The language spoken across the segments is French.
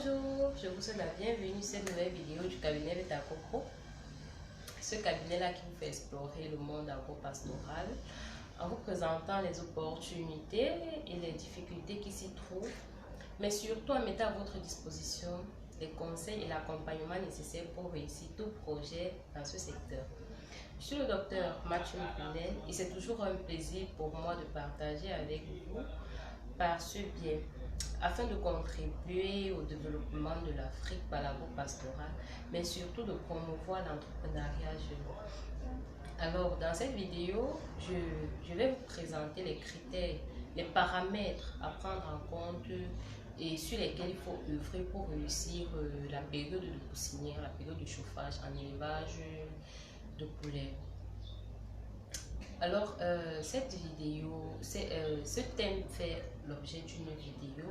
Bonjour, je vous souhaite la bienvenue sur cette nouvelle vidéo du cabinet Betacopro. Ce cabinet-là qui vous fait explorer le monde agro-pastoral en vous présentant les opportunités et les difficultés qui s'y trouvent, mais surtout en mettant à votre disposition les conseils et l'accompagnement nécessaires pour réussir tout projet dans ce secteur. Je suis le docteur Mathieu Mpunel et c'est toujours un plaisir pour moi de partager avec vous par ce biais, afin de contribuer au développement de l'Afrique par l'agro-pastoral, mais surtout de promouvoir l'entrepreneuriat jeune. Alors, dans cette vidéo, je vais vous présenter les critères, les paramètres à prendre en compte et sur lesquels il faut œuvrer pour réussir la période de poussinière, la période de chauffage en élevage de poulets. Alors, cette vidéo, ce thème fait l'objet d'une vidéo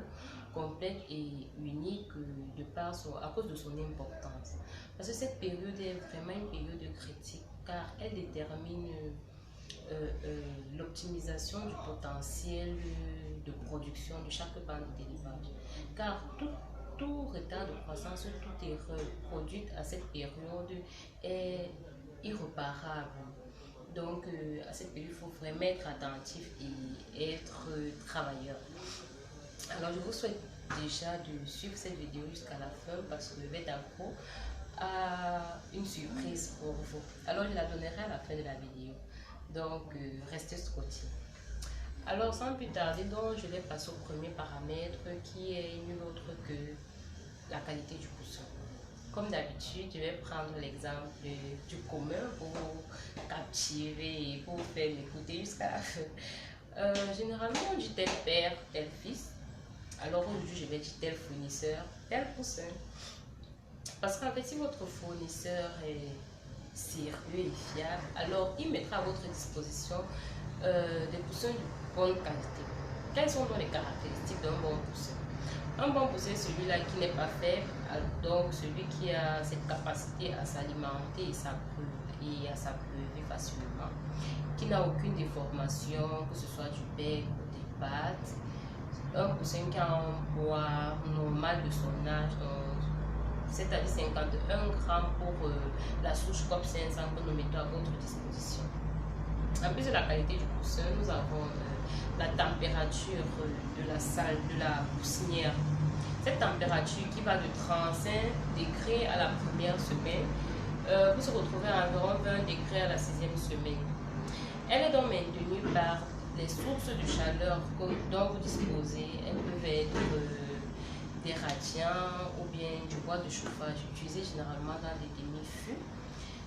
complète et unique à cause de son importance. Parce que cette période est vraiment une période critique car elle détermine l'optimisation du potentiel de production de chaque bande d'élevage. Car tout retard de croissance, toute erreur produite à cette période est irréparable. Donc, à cette période, il faut vraiment être attentif et être travailleur. Alors, je vous souhaite déjà de suivre cette vidéo jusqu'à la fin parce que Betacopro a une surprise pour vous. Alors, je la donnerai à la fin de la vidéo. Donc, restez scotchés. Alors, sans plus tarder, donc, je vais passer au premier paramètre qui est nul autre que la qualité du poussin. Comme d'habitude, je vais prendre l'exemple du commun pour vous captiver et pour vous faire m'écouter jusqu'à la fin. Généralement, on dit tel père, tel fils. Alors aujourd'hui, je vais dire tel fournisseur, tel poussin. Parce qu'en fait, si votre fournisseur est sérieux et fiable, alors il mettra à votre disposition des poussins de bonne qualité. Quelles sont donc les caractéristiques d'un bon poussin? Un bon poussin, celui-là qui n'est pas faible, donc celui qui a cette capacité à s'alimenter et à s'abreuver facilement, qui n'a aucune déformation, que ce soit du bec ou des pattes. Un poussin qui a un poids normal de son âge, c'est-à-dire 51 grammes pour la souche COP 500 que nous mettons à votre disposition. En plus de la qualité du poussin, nous avons la température de la salle, de la poussinière. Cette température qui va de 35 degrés à la première semaine, vous se retrouvez à environ 20 degrés à la 6e semaine. Elle est donc maintenue par les sources de chaleur dont vous disposez. Elles peuvent être des radiants ou bien du bois de chauffage utilisé généralement dans les demi-fûts.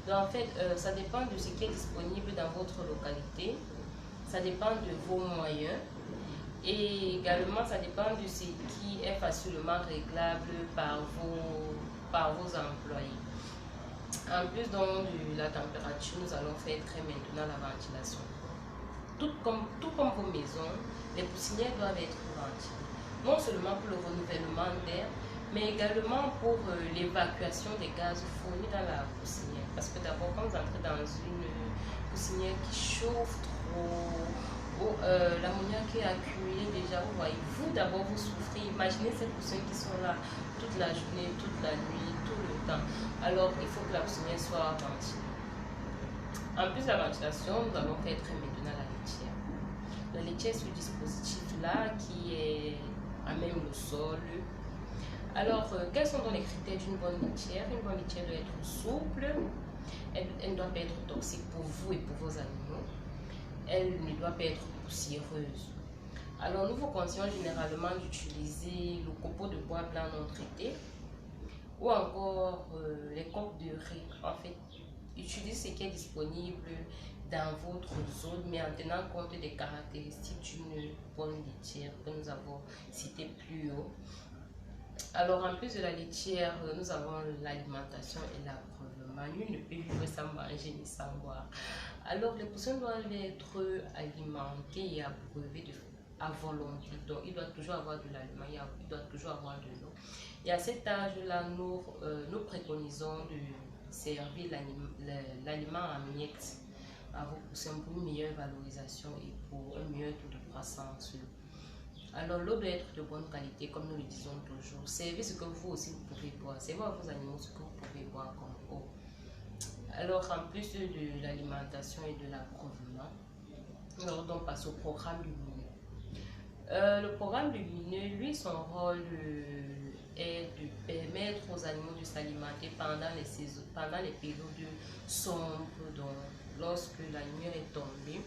Donc en fait, ça dépend de ce qui est disponible dans votre localité, ça dépend de vos moyens et également ça dépend de ce qui est facilement réglable par vos employés. En plus donc de la température, nous allons faire très maintenant la ventilation. Tout comme vos maisons, les poussinières doivent être ventilées, non seulement pour le renouvellement d'air, mais également pour l'évacuation des gaz fournis dans la poussinière. Parce que d'abord, quand vous entrez dans une poussinière qui chauffe trop, l'ammoniac qui est accumulé déjà, vous voyez, vous d'abord vous souffrez. Imaginez ces poussins qui sont là toute la journée, toute la nuit, tout le temps. Alors, il faut que la poussinière soit ventilée. En plus de la ventilation, nous allons faire très maintenant la laitière. La laitière, c'est ce dispositif-là qui est à même le sol. Alors, quels sont donc les critères d'une bonne laitière? Une bonne laitière doit être souple, elle ne doit pas être toxique pour vous et pour vos animaux, elle ne doit pas être poussiéreuse. Alors, nous vous conseillons généralement d'utiliser le copeau de bois blanc non traité ou encore les coques de riz. En fait, utilisez ce qui est disponible dans votre zone, mais en tenant compte des caractéristiques d'une bonne laitière que nous avons citées plus haut. Alors, en plus de la laitière, nous avons l'alimentation et l'abreuvement. Nul ne peut vivre sans manger ni sans boire. Alors, les poussins doivent être alimentés et abreuvés à volonté. Donc, il doit toujours avoir de l'aliment, il doit toujours avoir de l'eau. Et à cet âge-là, nous préconisons de servir l'aliment en miettes à vos poussins pour une meilleure valorisation et pour un meilleur taux de croissance. Alors l'eau doit être de bonne qualité, comme nous le disons toujours. Servez ce que vous aussi vous pouvez boire. Servez à vos animaux ce que vous pouvez boire comme eau. Alors en plus de l'alimentation et de l'approvisionnement, nous allons donc passer au programme lumineux. Le programme lumineux, lui, son rôle est de permettre aux animaux de s'alimenter pendant les périodes sombres, donc lorsque la nuit est tombée.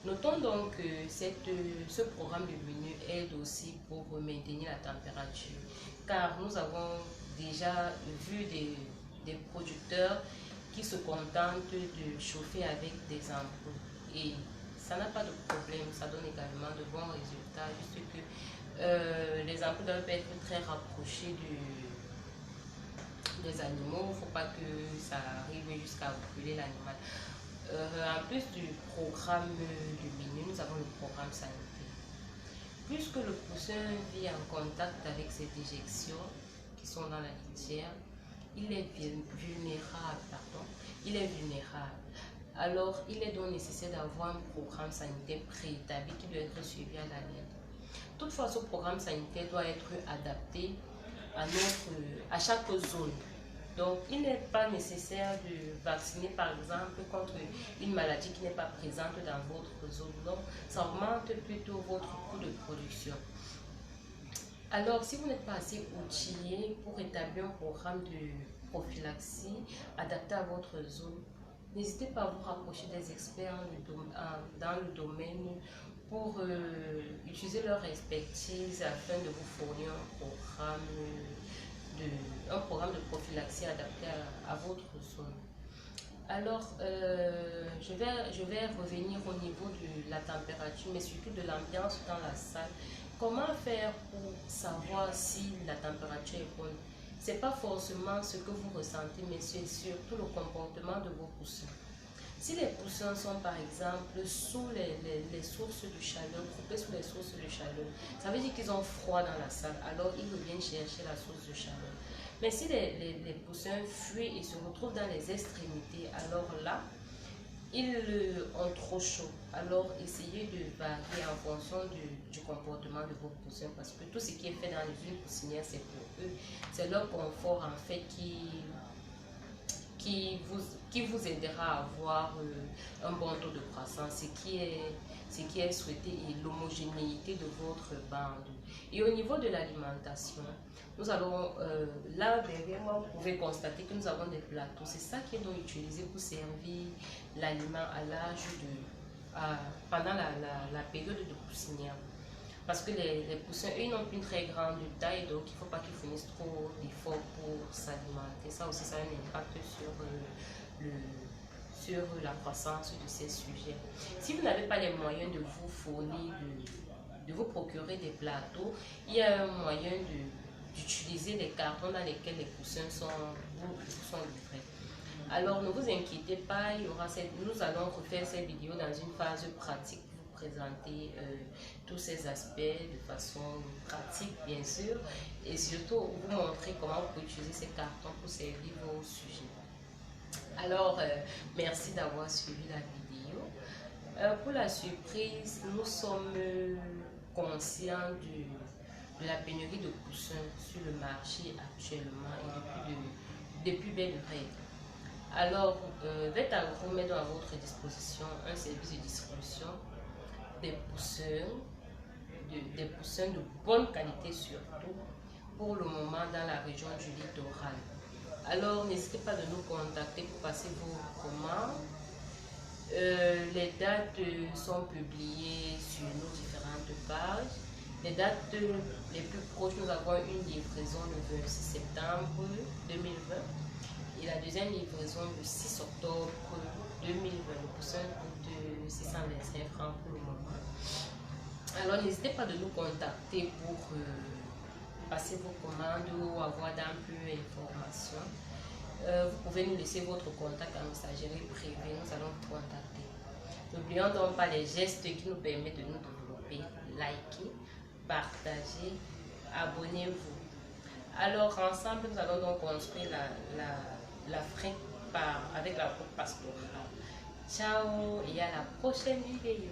Notons donc que ce programme lumineux aide aussi pour maintenir la température, car nous avons déjà vu des producteurs qui se contentent de chauffer avec des ampoules et ça n'a pas de problème, ça donne également de bons résultats, juste que les ampoules doivent être très rapprochées des animaux, il ne faut pas que ça arrive jusqu'à brûler l'animal. En plus du programme lumineux, nous avons le programme sanitaire. Puisque le poussin vit en contact avec ces déjections qui sont dans la litière, il est vulnérable, Alors, il est donc nécessaire d'avoir un programme sanitaire préétabli qui doit être suivi à la lettre. Toutefois, ce programme sanitaire doit être adapté à chaque zone. Donc, il n'est pas nécessaire de vacciner, par exemple, contre une maladie qui n'est pas présente dans votre zone. Donc, ça augmente plutôt votre coût de production. Alors, si vous n'êtes pas assez outillé pour établir un programme de prophylaxie adapté à votre zone, n'hésitez pas à vous rapprocher des experts dans le domaine pour utiliser leur expertise afin de vous fournir un programme de prophylaxie adapté à votre zone. Alors, je vais revenir au niveau de la température, mais surtout de l'ambiance dans la salle. Comment faire pour savoir si la température est bonne? Ce n'est pas forcément ce que vous ressentez, mais c'est surtout le comportement de vos poussins. Si les poussins sont par exemple sous les sources de chaleur, groupés sous les sources de chaleur, ça veut dire qu'ils ont froid dans la salle, alors ils reviennent chercher la source de chaleur. Mais si les poussins fuient et se retrouvent dans les extrémités, alors là, ils ont trop chaud. Alors essayez de varier en fonction du comportement de vos poussins, parce que tout ce qui est fait dans les usines poussinières, c'est pour eux. C'est leur confort en fait qui vous aidera à avoir un bon taux de croissance, ce qui est souhaité, et l'homogénéité de votre bande. Et au niveau de l'alimentation, nous allons, là derrière moi, vous pouvez constater que nous avons des plateaux. C'est ça qui est donc utilisé pour servir l'aliment à l'âge pendant la période de poussinière. Parce que les poussins, eux, n'ont plus une très grande taille, donc il ne faut pas qu'ils fournissent trop d'efforts pour s'alimenter. Ça aussi, ça a un impact sur la croissance de ces sujets. Si vous n'avez pas les moyens de vous fournir, de vous procurer des plateaux, il y a un moyen d'utiliser les cartons dans lesquels les poussins sont livrés. Alors ne vous inquiétez pas, nous allons refaire ces vidéos dans une phase pratique, présenter tous ces aspects de façon pratique bien sûr, et surtout vous montrer comment vous pouvez utiliser ces cartons pour servir vos sujets. Alors merci d'avoir suivi la vidéo. Pour la surprise, nous sommes conscients de la pénurie de poussins sur le marché actuellement et depuis belle lurette. Alors, Vetagro met à votre disposition un service de distribution des poussins de bonne qualité surtout, pour le moment dans la région du littoral. Alors, n'hésitez pas de nous contacter pour passer vos commandes. Les dates sont publiées sur nos différentes pages. Les dates les plus proches, nous avons une livraison le 26 septembre 2020 et la deuxième livraison le 6 octobre 2020. Le poussin coûte 625 francs pour le moment. Alors n'hésitez pas de nous contacter pour passer vos commandes ou avoir d'amples informations. Vous pouvez nous laisser votre contact en messagerie privée, nous allons vous contacter. N'oublions donc pas les gestes qui nous permettent de nous développer. Likez, partagez, abonnez-vous. Alors ensemble, nous allons donc construire l'Afrique avec la route pastorale. Ciao et à la prochaine vidéo.